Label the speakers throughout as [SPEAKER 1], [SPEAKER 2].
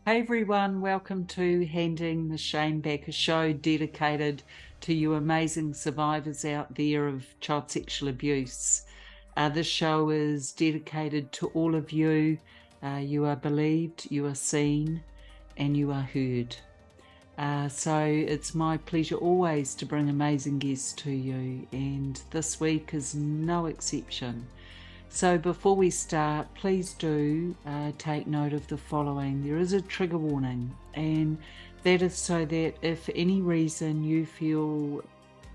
[SPEAKER 1] Hey everyone, welcome to Handing the Shame Back, a show dedicated to you amazing survivors out there of child sexual abuse. This show is dedicated to all of you. You are believed, you are seen, and you are heard. So it's my pleasure always to bring amazing guests to you, and this week is no exception. So before we start, please do take note of the following. There is a trigger warning, and that is so that if for any reason you feel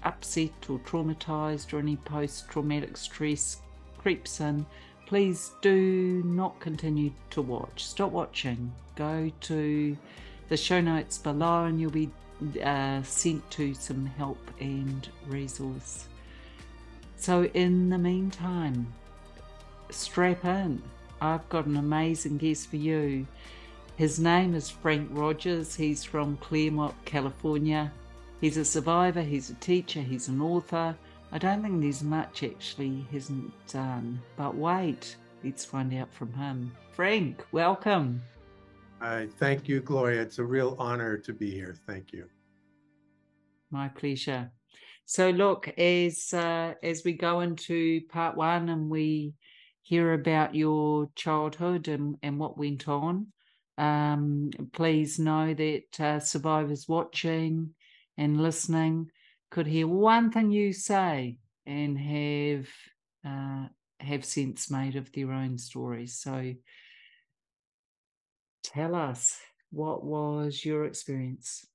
[SPEAKER 1] upset or traumatized or any post-traumatic stress creeps in, please do not continue to watch. Stop watching. Go to the show notes below and you'll be sent to some help and resource. So in the meantime, strap in. I've got an amazing guest for you. His name is Frank Rogers. He's from Claremont, California. He's a survivor, he's a teacher, he's an author. I don't think there's much actually he hasn't done. But wait, let's find out from him. Frank, welcome.
[SPEAKER 2] Thank you, Gloria. It's a real honor to be here. Thank you.
[SPEAKER 1] My pleasure. So look, as we go into part one and we hear about your childhood and what went on, please know that survivors watching and listening could hear one thing you say and have sense made of their own stories. So tell us, what was your experience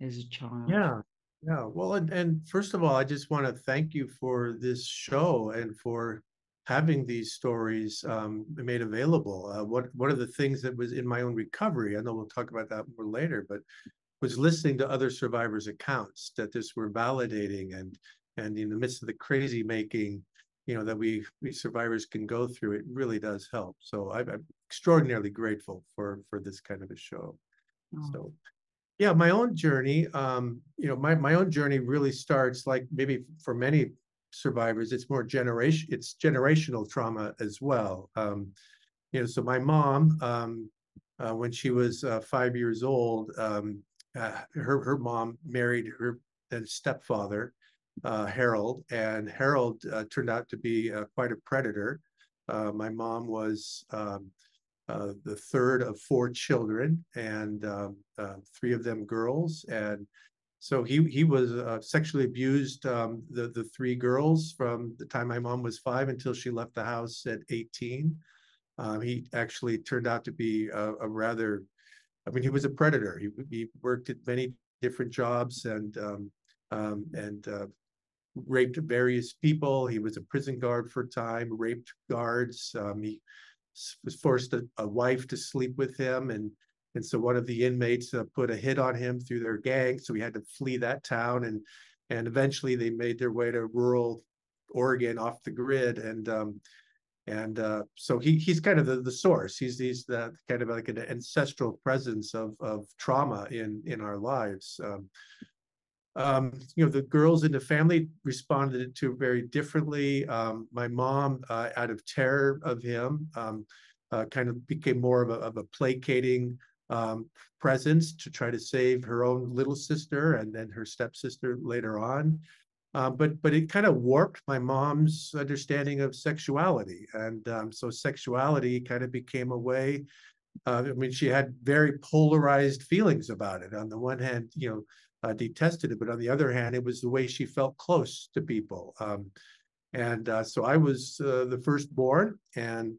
[SPEAKER 1] as a child?
[SPEAKER 2] Yeah, yeah. Well, and first of all, I just want to thank you for this show and for having these stories made available. One of the things that was in my own recovery, I know we'll talk about that more later, but was listening to other survivors' accounts that this were validating and in the midst of the crazy making, that we survivors can go through, it really does help. So I'm extraordinarily grateful for this kind of a show.
[SPEAKER 1] Oh,
[SPEAKER 2] So yeah, my own journey, my own journey really starts, like maybe for many survivors, it's generational trauma as well. So my mom, when she was 5 years old, her mom married her then stepfather, Harold, and Harold turned out to be quite a predator. My mom was the third of four children, and three of them girls. And so he was sexually abused the three girls from the time my mom was 5 until she left the house at 18. He actually turned out to be a rather, I mean, he was a predator. He worked at many different jobs and raped various people. He was a prison guard for a time, raped guards. He was forced a wife to sleep with him, and so one of the inmates put a hit on him through their gang, so he had to flee that town, and eventually they made their way to rural Oregon off the grid, and so he's kind of the source. He's the kind of like an ancestral presence of trauma in our lives. The girls in the family responded to very differently. My mom, out of terror of him, kind of became more of a placating presence to try to save her own little sister and then her stepsister later on. But it kind of warped my mom's understanding of sexuality, and so sexuality kind of became a way. I mean, she had very polarized feelings about it. On the one hand, detested it, but on the other hand, it was the way she felt close to people. And so I was the firstborn, and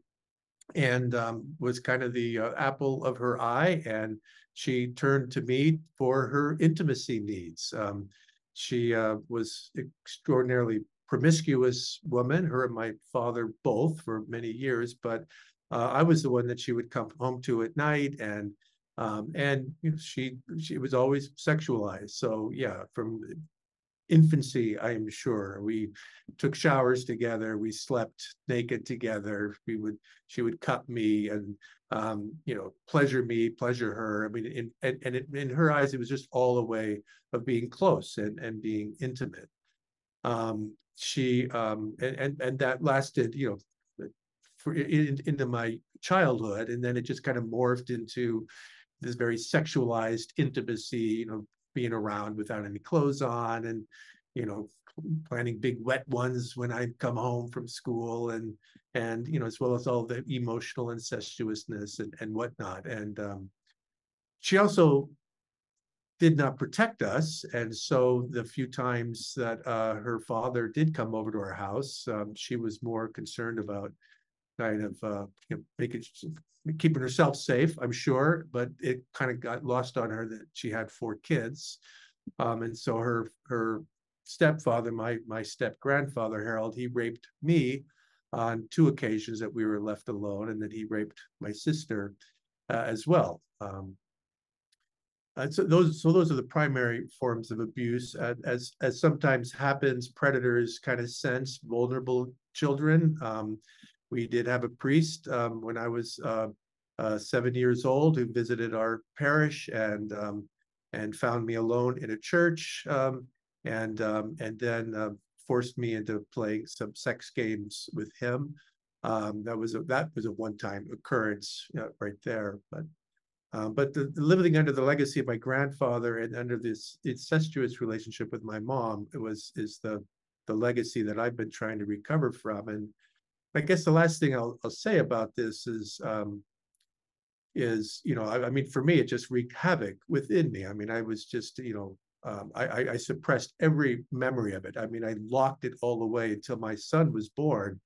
[SPEAKER 2] was kind of the apple of her eye, and she turned to me for her intimacy needs. She was extraordinarily promiscuous woman, her and my father both for many years, but I was the one that she would come home to at night, and she was always sexualized. So yeah, from infancy, I am sure we took showers together, we slept naked together. She would cup me and pleasure me, pleasure her. I mean, in her eyes, it was just all a way of being close and being intimate. She and that lasted, into my childhood, and then it just kind of morphed into this very sexualized intimacy, being around without any clothes on, and you know planning big wet ones when I come home from school, and as well as all the emotional incestuousness and whatnot. And she also did not protect us, and so the few times that her father did come over to our house, she was more concerned about kind of making keeping herself safe, I'm sure, but it kind of got lost on her that she had 4 kids. And so her stepfather, my step grandfather Harold, he raped me on 2 occasions that we were left alone, and then he raped my sister as well. So those are the primary forms of abuse. As sometimes happens, predators kind of sense vulnerable children. We did have a priest when I was 7 years old who visited our parish and found me alone in a church, and then forced me into playing some sex games with him. That was a one-time occurrence, right there. But living under the legacy of my grandfather and under this incestuous relationship with my mom, is the legacy that I've been trying to recover from. And I guess the last thing I'll say about this is I mean, for me, it just wreaked havoc within me. I mean, I was just, I suppressed every memory of it. I mean, I locked it all away until my son was born.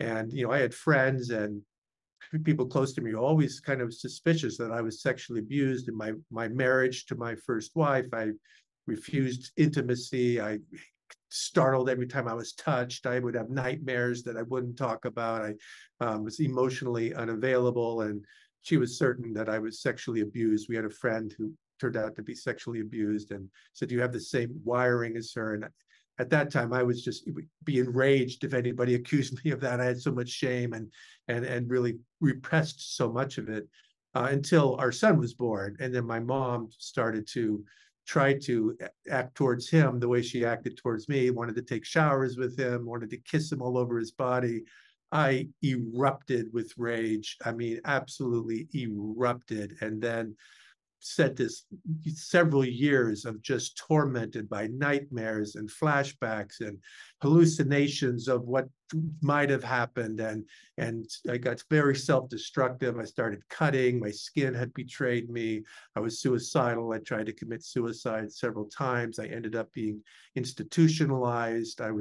[SPEAKER 2] And, I had friends and people close to me were always kind of suspicious that I was sexually abused. In my marriage to my first wife, I refused intimacy. I startled every time I was touched. I would have nightmares that I wouldn't talk about. I was emotionally unavailable, and she was certain that I was sexually abused. We had a friend who turned out to be sexually abused and said, "You have the same wiring as her." And at that time, I was just be enraged if anybody accused me of that. I had so much shame and really repressed so much of it until our son was born. And then my mom started to try to act towards him the way she acted towards me, wanted to take showers with him, wanted to kiss him all over his body. I erupted with rage. I mean, absolutely erupted. And then said this several years of just tormented by nightmares and flashbacks and hallucinations of what might have happened, and I got very self-destructive. I started cutting. My skin had betrayed me. I was suicidal. I tried to commit suicide several times. I ended up being institutionalized. I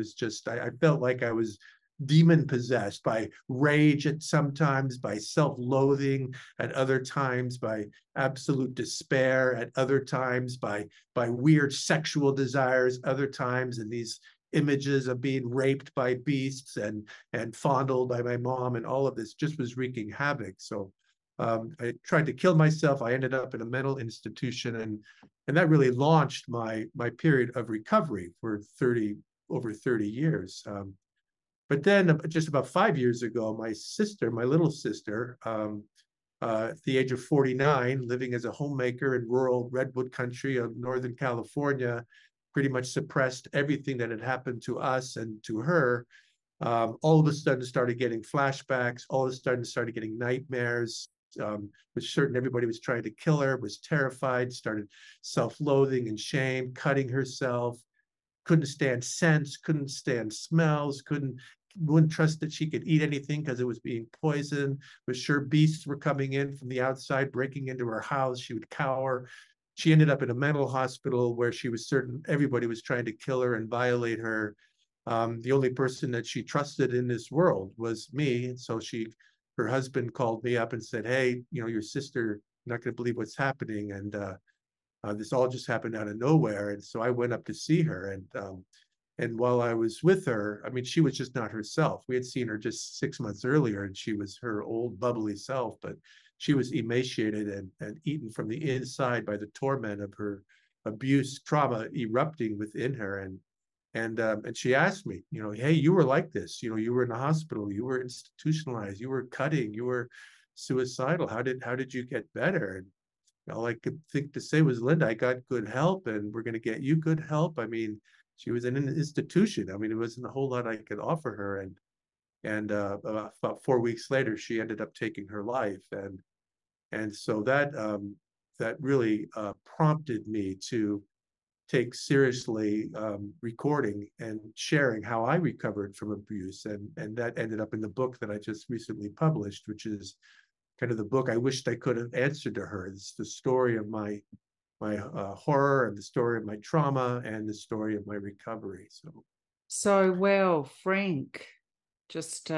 [SPEAKER 2] felt like I was demon possessed by rage at sometimes, by self-loathing at other times, by absolute despair at other times, by weird sexual desires other times, and these images of being raped by beasts and fondled by my mom, and all of this just was wreaking havoc. So I tried to kill myself. I ended up in a mental institution, and that really launched my period of recovery for over 30 years. But then just about 5 years ago, my little sister, at the age of 49, living as a homemaker in rural redwood country of Northern California, pretty much suppressed everything that had happened to us and to her. All of a sudden started getting flashbacks, all of a sudden started getting nightmares, was certain everybody was trying to kill her, was terrified, started self-loathing and shame, cutting herself, couldn't stand scents, couldn't stand smells, wouldn't trust that she could eat anything because it was being poisoned, was sure beasts were coming in from the outside, breaking into her house. She would cower. She ended up in a mental hospital where she was certain everybody was trying to kill her and violate her. The only person that she trusted in this world was me. And so her husband called me up and said, "Hey, your sister, not going to believe what's happening." And this all just happened out of nowhere. And so I went up to see her. And while I was with her, I mean, she was just not herself. We had seen her just 6 months earlier, and she was her old bubbly self, but she was emaciated and eaten from the inside by the torment of her abuse, trauma erupting within her. And she asked me, "Hey, you were like this. You were in the hospital. You were institutionalized. You were cutting. You were suicidal. How did you get better?" And all I could think to say was, "Linda, I got good help, and we're going to get you good help." I mean, she was in an institution. I mean, it wasn't a whole lot I could offer her. And about 4 weeks later, she ended up taking her life. And so that that really prompted me to take seriously recording and sharing how I recovered from abuse, and that ended up in the book that I just recently published, which is kind of the book I wished I could have answered to her. It's the story of my horror, and the story of my trauma, and the story of my recovery.
[SPEAKER 1] So, well, Frank, just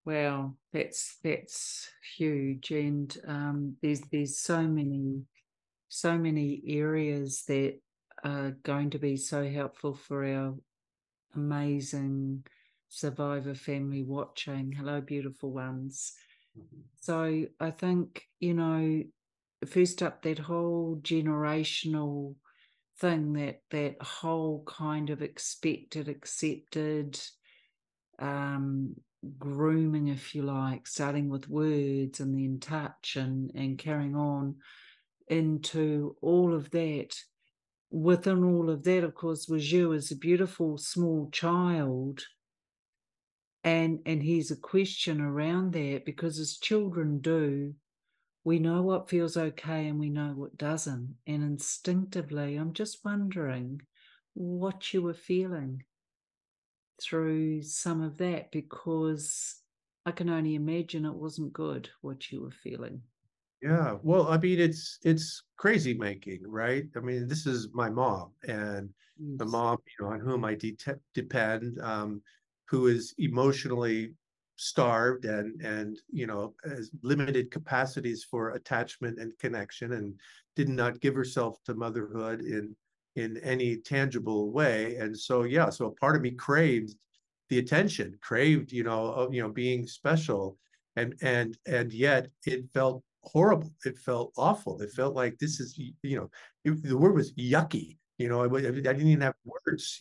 [SPEAKER 1] well, that's huge, and there's so many areas that are going to be so helpful for our amazing survivor family watching. Hello, beautiful ones. So I think, first up, that whole generational thing, that whole kind of expected, accepted, grooming, if you like, starting with words and then touch and carrying on into all of that. Within all of that, of course, was you as a beautiful small child. And here's a question around that, because as children do, we know what feels okay and we know what doesn't. And instinctively, I'm just wondering what you were feeling through some of that, because I can only imagine it wasn't good what you were feeling.
[SPEAKER 2] Yeah, well, I mean, it's crazy making, right? I mean, this is my mom, and the
[SPEAKER 1] Yes.
[SPEAKER 2] mom, on whom I depend, who is emotionally starved, and has limited capacities for attachment and connection, and did not give herself to motherhood in any tangible way. And so, yeah, so a part of me craved the attention, craved, being special, and yet it felt horrible. It felt awful. It felt like this is, the word was yucky. I didn't even have words,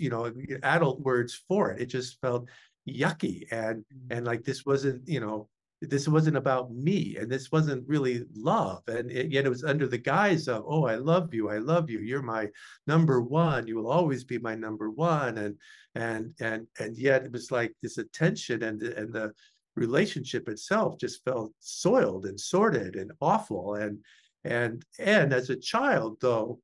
[SPEAKER 2] adult words for it. It just felt yucky, and like this wasn't about me, and this wasn't really love, and yet it was under the guise of, oh, I love you, you're my number one, you will always be my number one, and yet it was like this attention, and the relationship itself just felt soiled and sordid and awful. And as a child, though,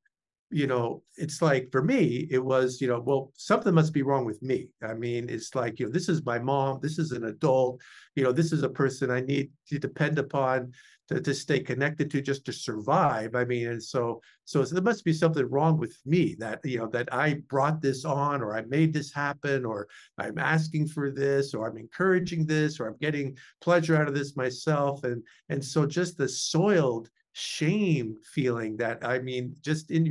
[SPEAKER 2] it's like, for me, it was, well, something must be wrong with me. I mean, it's like, this is my mom, this is an adult, this is a person I need to depend upon to stay connected to, just to survive. I mean, and so there must be something wrong with me, that, that I brought this on, or I made this happen, or I'm asking for this, or I'm encouraging this, or I'm getting pleasure out of this myself. And so just the soiled shame feeling, that, I mean, just in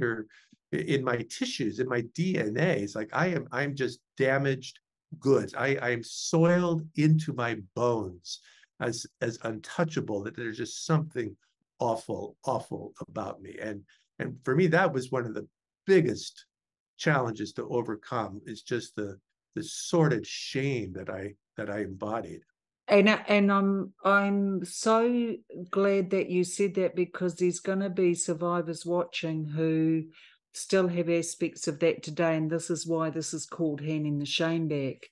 [SPEAKER 2] my tissues, in my DNA, it's like I'm just damaged goods. I am soiled into my bones, as untouchable, that there's just something awful about me. And for me, that was one of the biggest challenges to overcome, is just the sordid shame that I embodied.
[SPEAKER 1] And I'm so glad that you said that, because there's going to be survivors watching who still have aspects of that today, and this is why this is called handing the shame back.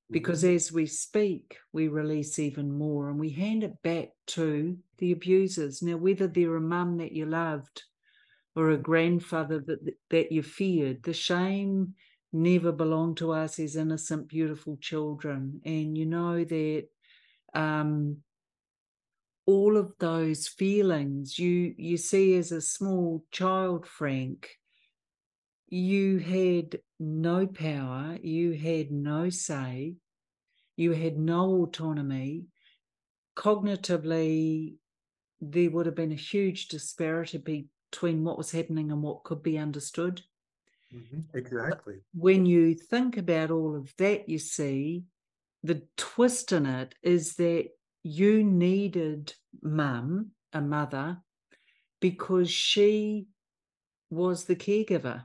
[SPEAKER 1] Because as we speak, we release even more, and we hand it back to the abusers. Now, whether they're a mum that you loved or a grandfather that you feared, the shame never belonged to us as innocent, beautiful children. And you know that all of those feelings you see as a small child, Frank, you had no power, you had no say, you had no autonomy. Cognitively, there would have been a huge disparity between what was happening and what could be understood.
[SPEAKER 2] Exactly.
[SPEAKER 1] When you think about all of that, you see the twist in it is that you needed mum, a mother, because she was the caregiver.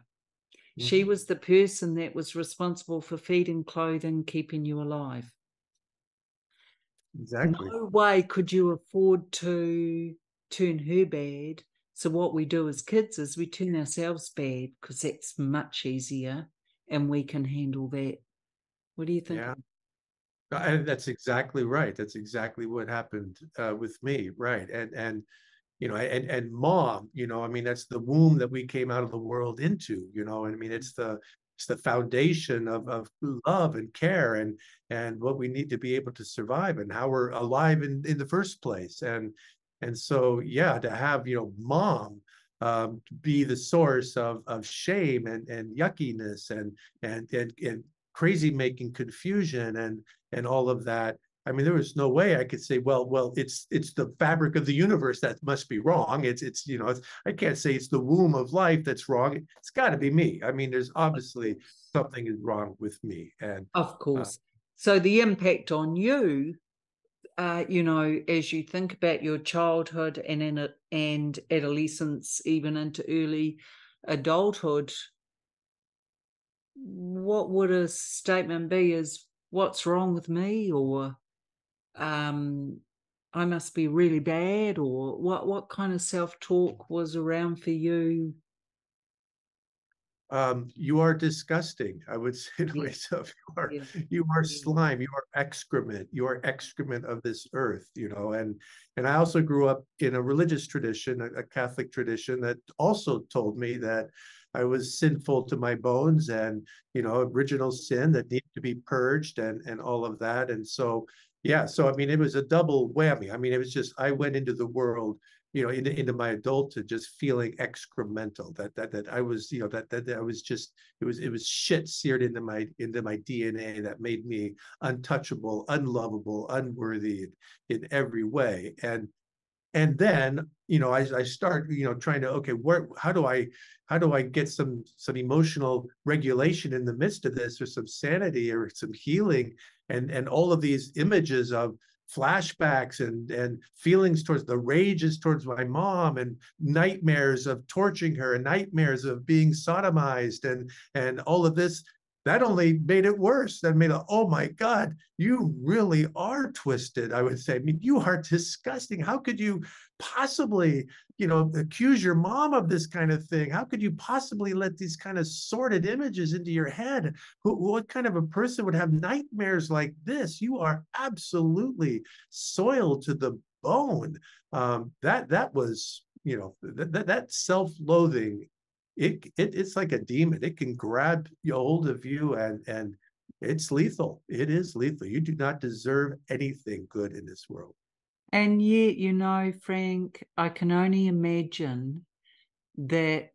[SPEAKER 1] She was the person that was responsible for feeding, clothing, keeping you alive.
[SPEAKER 2] Exactly.
[SPEAKER 1] No way could you afford to turn her bad. So what we do as kids is we turn ourselves bad, because that's much easier and we can handle that. What do you think?
[SPEAKER 2] Yeah. That's exactly right. That's exactly what happened with me, right? And and mom, I mean, that's the womb that we came out of the world into, and I mean, it's the foundation of love and care and what we need to be able to survive and how we're alive in the first place. And so, yeah, to have, mom be the source of shame and yuckiness and crazy making confusion and all of that. I mean, there was no way I could say, well, it's the fabric of the universe that must be wrong. I can't say it's the womb of life that's wrong. It's got to be me. I mean, there's obviously something is wrong with me. And
[SPEAKER 1] Of course. So the impact on you, as you think about your childhood and adolescence, even into early adulthood, what would a statement be? Is what's wrong with me, or I must be really bad, or what kind of self-talk was around for you?
[SPEAKER 2] You are disgusting, I would say to
[SPEAKER 1] Yeah,
[SPEAKER 2] myself.
[SPEAKER 1] yeah,
[SPEAKER 2] You are
[SPEAKER 1] yeah.
[SPEAKER 2] slime, you are excrement of this earth, and I also grew up in a religious tradition, a Catholic tradition that also told me that I was sinful to my bones and original sin that needed to be purged and all of that. And so yeah, so I mean it was a double whammy. I mean, it was just I went into the world into my adulthood, just feeling excremental. That I was, that I was just, it was shit seared into my DNA that made me untouchable, unlovable, unworthy in every way. And then I start trying to, okay, how do I get some emotional regulation in the midst of this, or some sanity or some healing, and all of these images of flashbacks and feelings towards the rages towards my mom, and nightmares of torturing her, and nightmares of being sodomized, and all of this, that only made it worse. That made it, oh my God, you really are twisted, I would say. I mean, you are disgusting. How could you possibly, accuse your mom of this kind of thing? How could you possibly let these kind of sordid images into your head? What kind of a person would have nightmares like this? You are absolutely soiled to the bone. That was, that self-loathing, it's like a demon. It can grab hold of you, and it's lethal. It is lethal. You do not deserve anything good in this world.
[SPEAKER 1] And yet, Frank, I can only imagine that,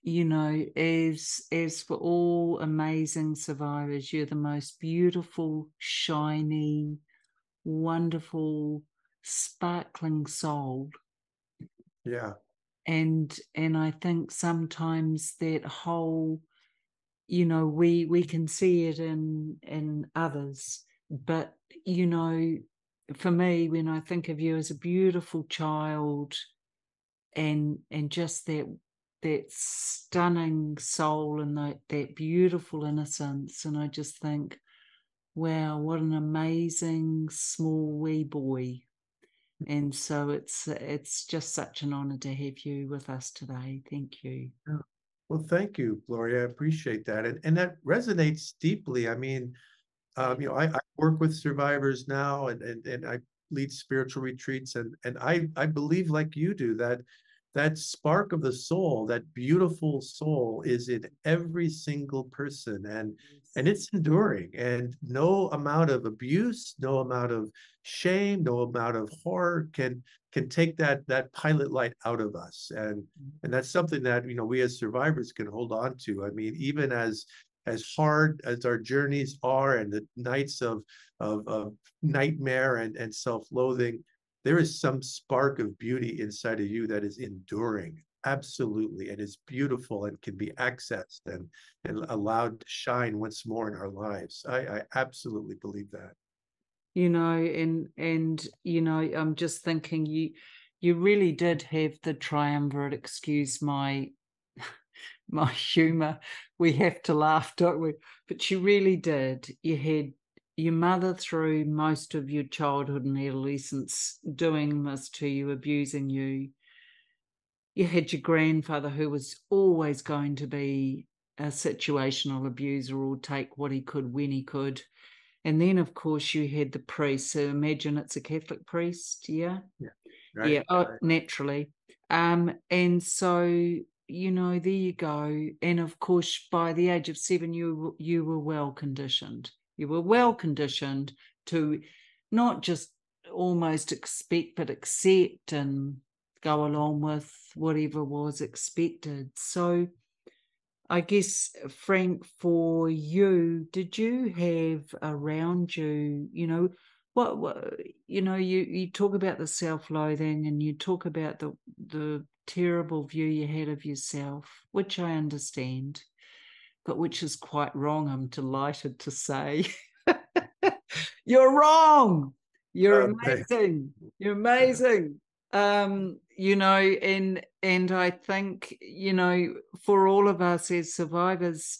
[SPEAKER 1] as for all amazing survivors, you're the most beautiful, shiny, wonderful, sparkling soul.
[SPEAKER 2] Yeah.
[SPEAKER 1] And I think sometimes that whole, we can see it in others, but for me, when I think of you as a beautiful child, and just that stunning soul, and that beautiful innocence, and I just think, wow, what an amazing small wee boy. And so it's just such an honor to have you with us today. Thank you.
[SPEAKER 2] Yeah. Well, thank you, Gloria. I appreciate that. And that resonates deeply. I mean, I work with survivors now, and I lead spiritual retreats, and I believe, like you do, that spark of the soul, that beautiful soul, is in every single person, and it's enduring. And no amount of abuse, no amount of shame, no amount of horror can take that pilot light out of us. And that's something that we as survivors can hold on to. I mean, even as hard as our journeys are, and the nights of nightmare and self-loathing, there is some spark of beauty inside of you that is enduring, absolutely, and is beautiful and can be accessed and allowed to shine once more in our lives. I absolutely believe that.
[SPEAKER 1] And I'm just thinking, you really did have the triumvirate, excuse my humor. We have to laugh, don't we? But you really did. You had your mother through most of your childhood and adolescence doing this to you, abusing you. You had your grandfather, who was always going to be a situational abuser, or take what he could when he could. And then, of course, you had the priest. So imagine it's a Catholic priest, yeah?
[SPEAKER 2] Yeah. Right.
[SPEAKER 1] Yeah, oh,
[SPEAKER 2] Right.
[SPEAKER 1] naturally. And so, you know, there you go. And of course, by the age of 7, you were well conditioned. You were well conditioned to not just almost expect, but accept and go along with whatever was expected. So I guess, Frank, for you, did you have around you, you know, what you know, you talk about the self-loathing and you talk about the terrible view you had of yourself, which I understand, but which is quite wrong, I'm delighted to say. You're wrong. You're
[SPEAKER 2] Thanks.
[SPEAKER 1] amazing. You're amazing. You know, and I think, you know, for all of us as survivors,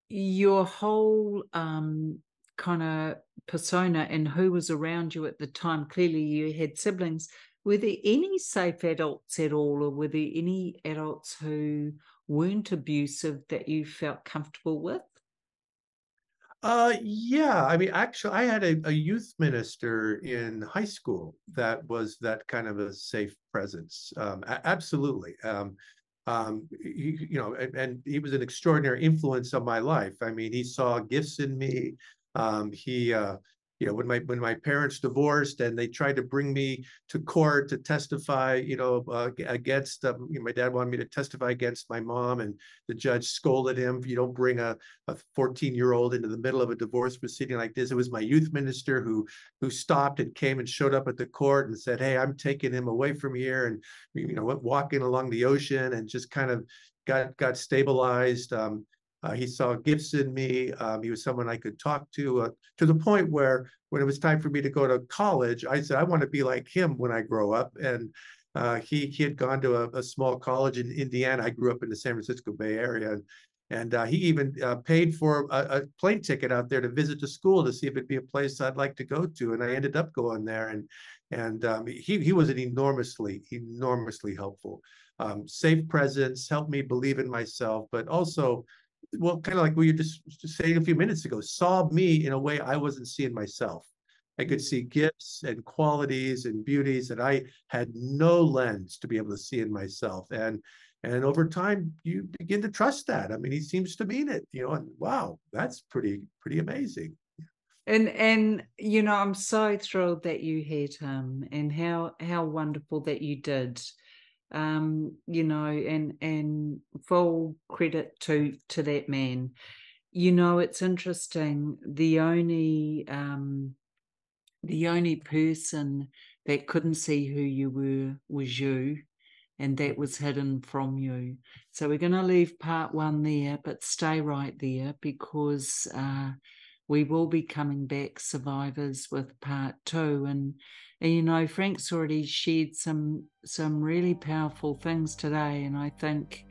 [SPEAKER 1] your whole kind of persona and who was around you at the time, clearly you had siblings. Were there any safe adults at all, or were there any adults who weren't abusive that you felt comfortable with?
[SPEAKER 2] Yeah, I mean, actually, I had a youth minister in high school that was that kind of a safe presence. Absolutely. You know, and he was an extraordinary influence on my life. I mean, he saw gifts in me. He, you know, when my parents divorced and they tried to bring me to court to testify, you know, against, you know, my dad wanted me to testify against my mom, and the judge scolded him. You don't bring a 14-year-old into the middle of a divorce proceeding like this. It was my youth minister who stopped and came and showed up at the court and said, "Hey, I'm taking him away from here," and you know, went walking along the ocean and just kind of got stabilized. He saw gifts in me. He was someone I could talk to the point where when it was time for me to go to college, I said, I want to be like him when I grow up. And he had gone to a small college in Indiana. I grew up in the San Francisco Bay Area. And he even paid for a plane ticket out there to visit the school to see if it'd be a place I'd like to go to. And I ended up going there. And he was an enormously helpful. Safe presence, helped me believe in myself, but also, well, kind of like we were just saying a few minutes ago, saw me in a way I wasn't seeing myself. I could see gifts and qualities and beauties that I had no lens to be able to see in myself. And over time, you begin to trust that. I mean, he seems to mean it, you know, and wow, that's pretty amazing.
[SPEAKER 1] And you know, I'm so thrilled that you had him, and how wonderful that you did. You know, and full credit to that man. You know, it's interesting. The only person that couldn't see who you were was you, and that was hidden from you. So we're going to leave part 1 there, but stay right there, because we will be coming back, survivors, with part 2. And you know, Frank's already shared some really powerful things today, and I think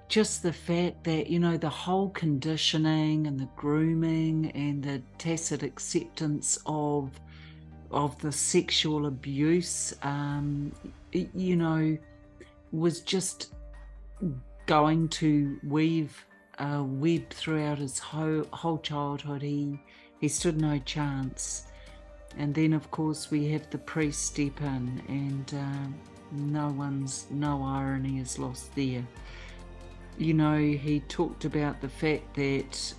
[SPEAKER 1] just the fact that, you know, the whole conditioning and the grooming and the tacit acceptance of the sexual abuse, you know, was just going to weave a web throughout his whole childhood. He stood no chance. And then, of course, we have the priest step in, and no irony is lost there. You know, he talked about the fact that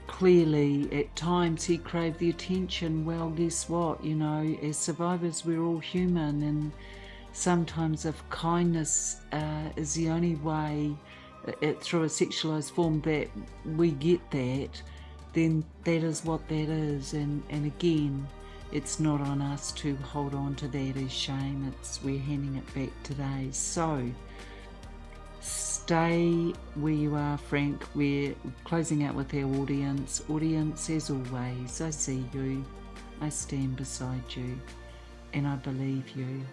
[SPEAKER 1] clearly at times he craved the attention. Well, guess what? You know, as survivors, we're all human, and sometimes if kindness is the only way through a sexualized form that we get that, then that is what that is. And again, it's not on us to hold on to that as shame. We're handing it back today. So stay where you are, Frank. We're closing out with our audience. Audience, as always, I see you, I stand beside you, and I believe you.